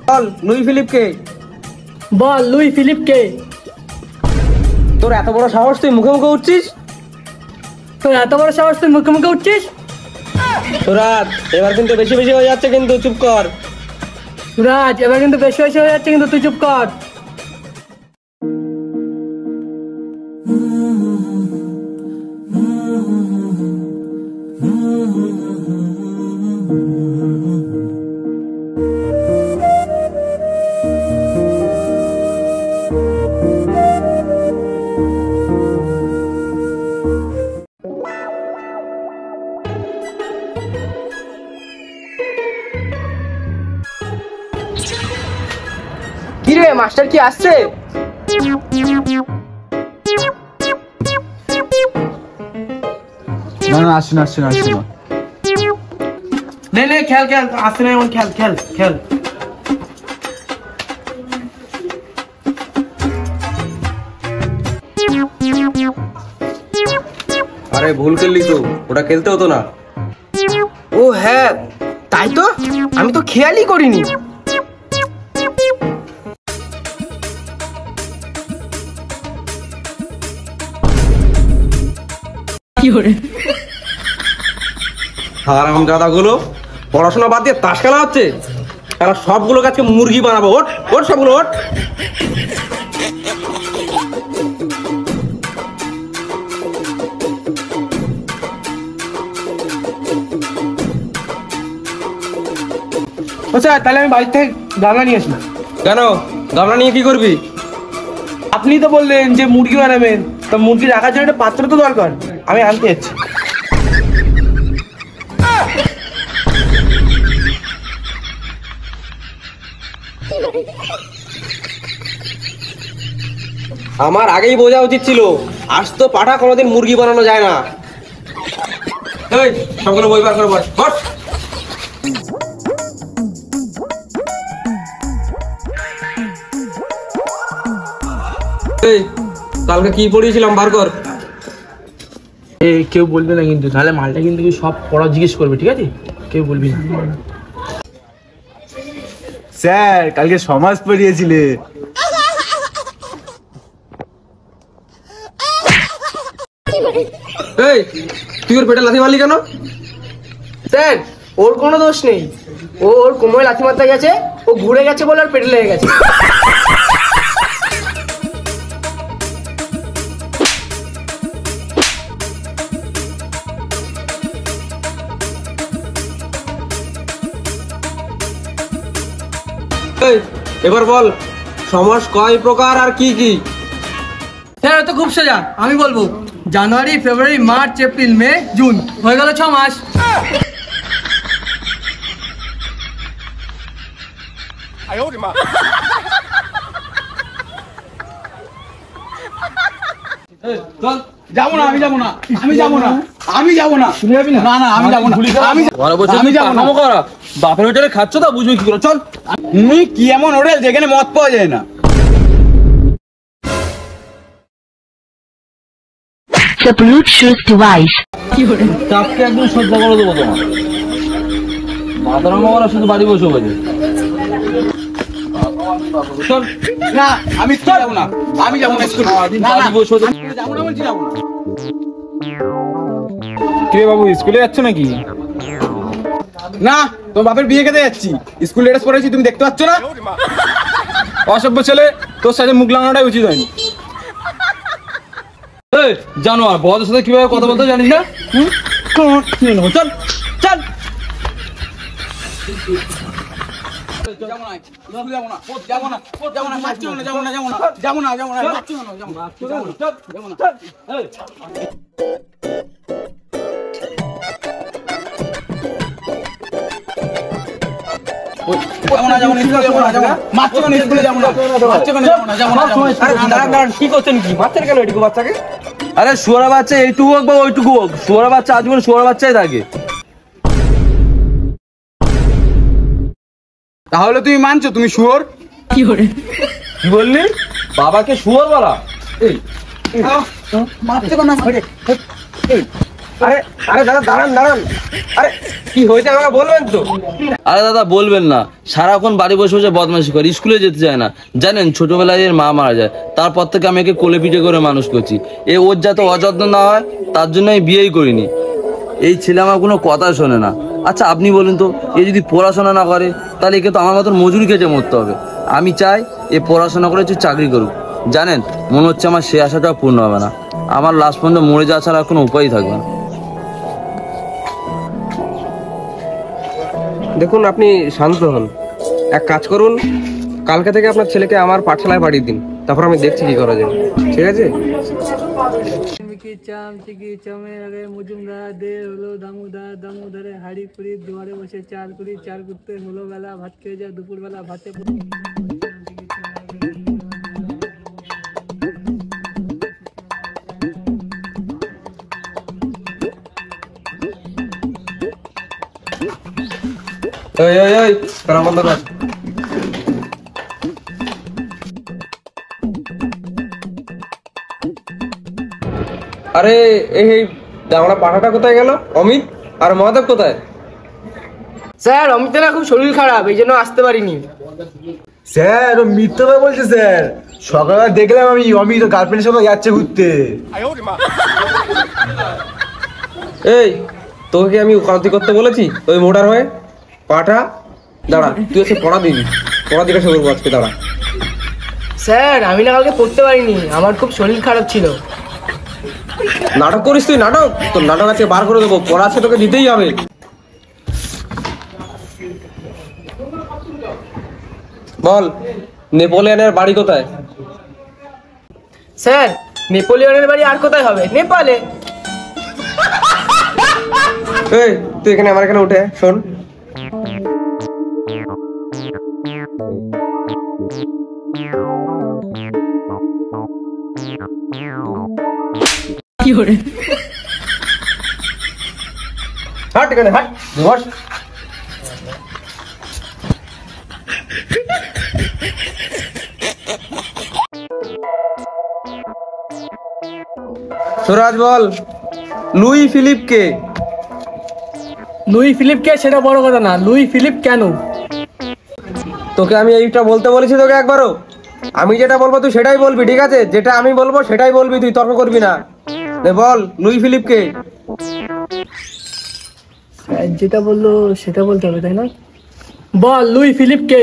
বল Luis Philip কে? বল Luis Philip কে? তোর এত বড় সাহস তুই মুখে মুখে উঠছিস? সুরাজ এবার কিন্তু বেশি বেশি হয়ে যাচ্ছে, কিন্তু চুপ কর। তুই চুপ কর। কি রে মাস্টার কি আসছে? না আসছে না। নে খেল আসছে না এমন, খেল। আরে ভুল খেললি তো, ওটা খেলতে হতো না। ও হ্যাঁ তাই তো, আমি তো খেয়ালই করিনি। হারামজাদাগুলো পড়াশোনা বাদ দিয়ে তাস খেলা হচ্ছে, তারা সবগুলো আজকে মুরগি বানাবো। ওট সবগুলো ওট। আচ্ছা তাহলে আমি বাড়ি থেকে গামলা নিয়ে আসি। কেন গামলা নিয়ে কি করবি? আপনি তো বললেন যে মুরগি বানাবেন, তা মুরগি রাখার জন্য একটা পাত্র তো দরকার, আমি আনতে যাচ্ছি। আমার আগেই বোঝা উচিত ছিল, আজ তো পাঠা কোনোদিন মুরগি বানানো যায় না। এই সবগুলো বই বার করে বস। এই কালকে কি পড়িয়েছিলাম বার কর। কেউ বলবে না কিন্তু, তাহলে মালটা কিন্তু সব পড়া জিজ্ঞেস করবে, ঠিক আছে? কেউ বলবি না। স্যার কালকে সমাজ পড়িয়েছিলে। এই তুই ওর পেটে লাথি মারলি কেন? স্যার ওর কোনো দোষ নেই, ওর কোমরে লাথি মারতে গেছে, ও ঘুরে গেছে বলে আর পেটে লেগে গেছে। এবার বল সমাস কয় প্রকার আর কি কি? স্যার তো খুব সোজা, আমি বলবো জানুয়ারি, ফেব্রুয়ারি, মার্চ, এপ্রিল, মে, জুন, হয়ে গেল 6 মাস। যাবো না, আমি যাবো না। বাপের হোটেলে খাচ্ছ তো বুঝবি কি করে? চল। তুমি কি এমন হোটেল যেখানে মদ পাওয়া যায় না? চাপকে একদম সহ্য করে দেবো তোমার। মাদার মামারা শুধু বাড়ি বসে বসে। না আমি যাবো না, স্কুল কে বাবু স্কুলে যাচ্ছ নাকি? না তোমার বাপের বিয়ে খেতে যাচ্ছি। স্কুল ড্রেস পরেছি, তুমি দেখতে পাচ্ছ না? অসভ্য ছেলে, তোর সাথে মুখ লাগানোটাই উচিত হয়নি। জানোয়ার বড়দের সাথে কিভাবে কথা বলতে জানিস না? চল চল। কি করছেন কি? বাচ্চার কেন এটুকু বাচ্চাকে? আরে শুয়োরা বাচ্চা এইটুকু হোক বা ওইটুকু হোক, শুয়োরা বাচ্চা আজীবন শুয়োরা বাচ্চাই থাকে। তাহলে তুমি মানছো তুমি শুয়োর? কি বললি? বাবাকে শুয়োর বলা? আরে আরে দাদা দাঁড়ান দাঁড়ান, আরে কি হয়েছে আমাকে বলবেন তো? আরে দাদা বলবেন না, সারাক্ষণ বাড়ি বসে বসে বদমাশি করে, স্কুলে যেতে চায় না। জানেন ছোটবেলায় এর মা মারা যায়, তারপর থেকে আমি একে কোলে পিঠে করে মানুষ করছি। ওর যাতে অযত্ন না হয় তার জন্য আমি বিয়েই করিনি। এই ছেলে আমার কোনো কথা শোনে না। আচ্ছা আপনি বলুন তো, এ যদি পড়াশোনা না করে তাহলে একে তো আমার মতন মজুরি খেতে মরতে হবে। আমি চাই এ পড়াশোনা করে একটু চাকরি করুক। জানেন মনে হচ্ছে আমার সে আশাটাও পূর্ণ হবে না। আমার লাস্ট পর্যন্ত মরে যাওয়া ছাড়া আর কোনো উপায়ই থাকবে না। দেখুন আপনি শান্ত হন, এক কাজ করুন, কালকে থেকে আপনার ছেলেকে আমার পাঠশালায় পাঠিয়ে দিন, তারপর আমি দেখছি কি করা যায়, ঠিক আছে? চাম চিকি চামে আগে মজুমদার দে হলো দামোদার দামোদারে হাড়ি কুড়ি দুয়ারে বসে চার কুড়ি চার করতে হলো বেলা ভাত খেয়ে যা দুপুর বেলা ভাতে ওই ওই ওই করা বন্ধ কর। আরে এই দামড়া পাঠাটা কোথায় গেল? অমিত আর মহাদেব কোথায়? স্যার অমিতের না খুব শরীর খারাপ, এই জন্য আসতে পারিনি। স্যার ও মিথ্যে কথা বলছে স্যার। সকালবেলা দেখলাম আমি অমিত গার্লফ্রেন্ডের সঙ্গে যাচ্ছে ঘুরতে। এই তোকে কি আমি উকালতি করতে বলেছি? ওই মোটার হয়ে পাঠা, দাঁড়া তুই এসে পড়া দিবি, পড়া জিজ্ঞাসা করবো আজকে, দাঁড়া। স্যার আমি না কালকে পড়তে পারিনি, আমার খুব শরীর খারাপ ছিল। নাটক করিস তুই? নাটক তোর নাটক আজকে বার করে দেবো, পড়া আছে তোকে দিতেই হবে। বল নেপোলিয়নের বাড়ি কোথায়? স্যার নেপোলিয়নের বাড়ি আর কোথায় হবে? নেপালে। এই তুই এখানে আমার এখানে উঠে শোন। কি করে হাট এখানে হাট, বস। সুরাজ বল, লুই ফিলিপ কে? লুই ফিলিপ কে সেটা বড় কথা না, লুই ফিলিপ কেন? তোকে আমি এইটা বলতে বলেছি তোকে একবারও? আমি যেটা বলবো তুই সেটাই বলবি, ঠিক আছে? যেটা আমি বলবো সেটাই বলবি, তুই তর্ক করবি না। বল লুই ফিলিপ কে? স্যার যেটা বললো সেটা বলতে হবে তাই না? বল লুই ফিলিপ কে?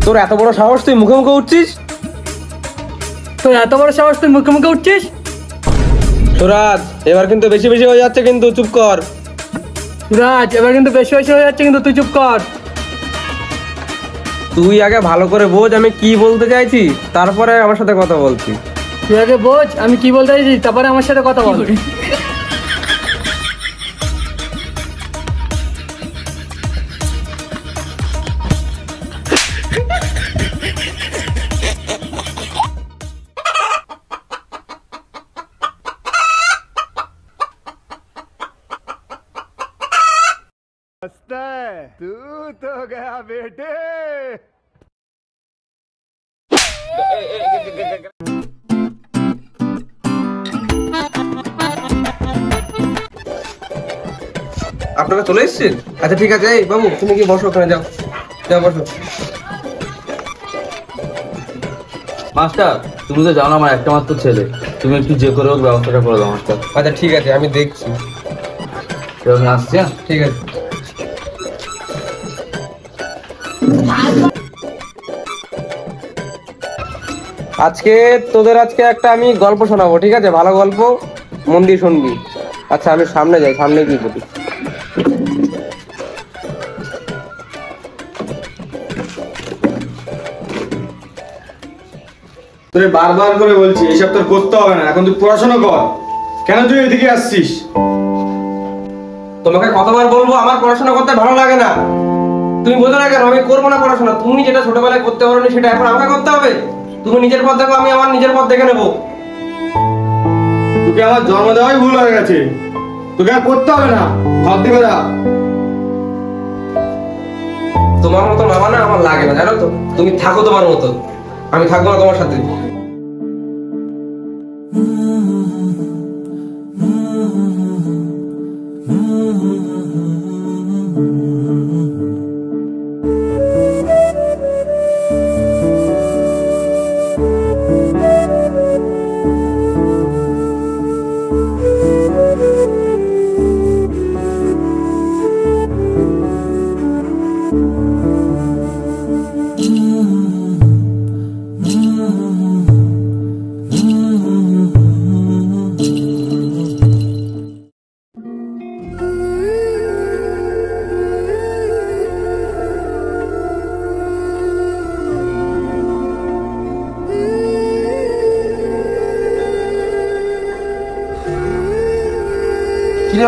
তোর এত বড় সাহস, তুই মুখে মুখে উঠছিস? তোর এত বড় সাহস তুই মুখে মুখে উঠছিস? সুরাজ এবার কিন্তু বেশি বেশি হয়ে যাচ্ছে, কিন্তু চুপ কর। সুরাজ এবার কিন্তু বেশি বেশি হয়ে যাচ্ছে, কিন্তু তুই চুপ কর। তুই আগে ভালো করে বোঝ আমি কি বলতে চাইছি, তারপরে আমার সাথে কথা বলছি। তুই আগে বোঝ আমি কি বলতে চাইছি, তারপরে আমার সাথে কথা বল। तू तो गया बेटे। আপনারা চলে এসেছেন? আচ্ছা ঠিক আছে, এই বাবু তুমি কি বসো, ওখানে যাও, যাও বসো। মাস্টার তুমি তো জানো আমার একটা মাত্র ছেলে, তুমি একটু যে করে হোক ব্যবস্থাটা করে দাও মাস্টার। আচ্ছা ঠিক আছে, আমি দেখছি। আমি আসছি, হ্যাঁ ঠিক আছে। আজকে তোদের আজকে একটা আমি গল্প শোনাবো, ঠিক আছে? ভালো গল্প, মন দিয়ে শুনবি। আচ্ছা আমি সামনে যাই, সামনে গিয়ে বলি। তোরে বারবার করে বলছি এইসব তোর করতে হবে না, এখন তুই পড়াশোনা কর। কেন তুই এদিকে আসছিস? তোমাকে কতবার বলবো আমার পড়াশোনা করতে ভালো লাগে না? তুমি বোঝো না কেন? আমি করবো না পড়াশোনা। তুমি যেটা ছোটবেলায় করতে পারোনি সেটা এখন আমাকে করতে হবে। তুমি নিজের পথ দেখো, আমি আমার নিজের পথ দেখে নেবো। তোকে আমার জন্ম দেওয়াই ভুল হয়ে গেছে, তোকে আর করতে হবে না, ঘর দিবে না। তোমার মতো বাবা না আমার লাগে না, জানো তো? তুমি থাকো তোমার মতো, আমি থাকবো না তোমার সাথে।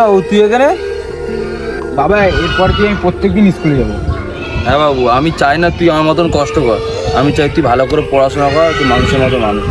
বাবু তুই এখানে? বাবা এরপর কি আমি প্রত্যেকদিন স্কুলে যাবো। হ্যাঁ বাবু, আমি চাই না তুই আমার মতন কষ্ট কর, আমি চাই তুই ভালো করে পড়াশোনা কর, তুই মানুষের মতো মানুষ।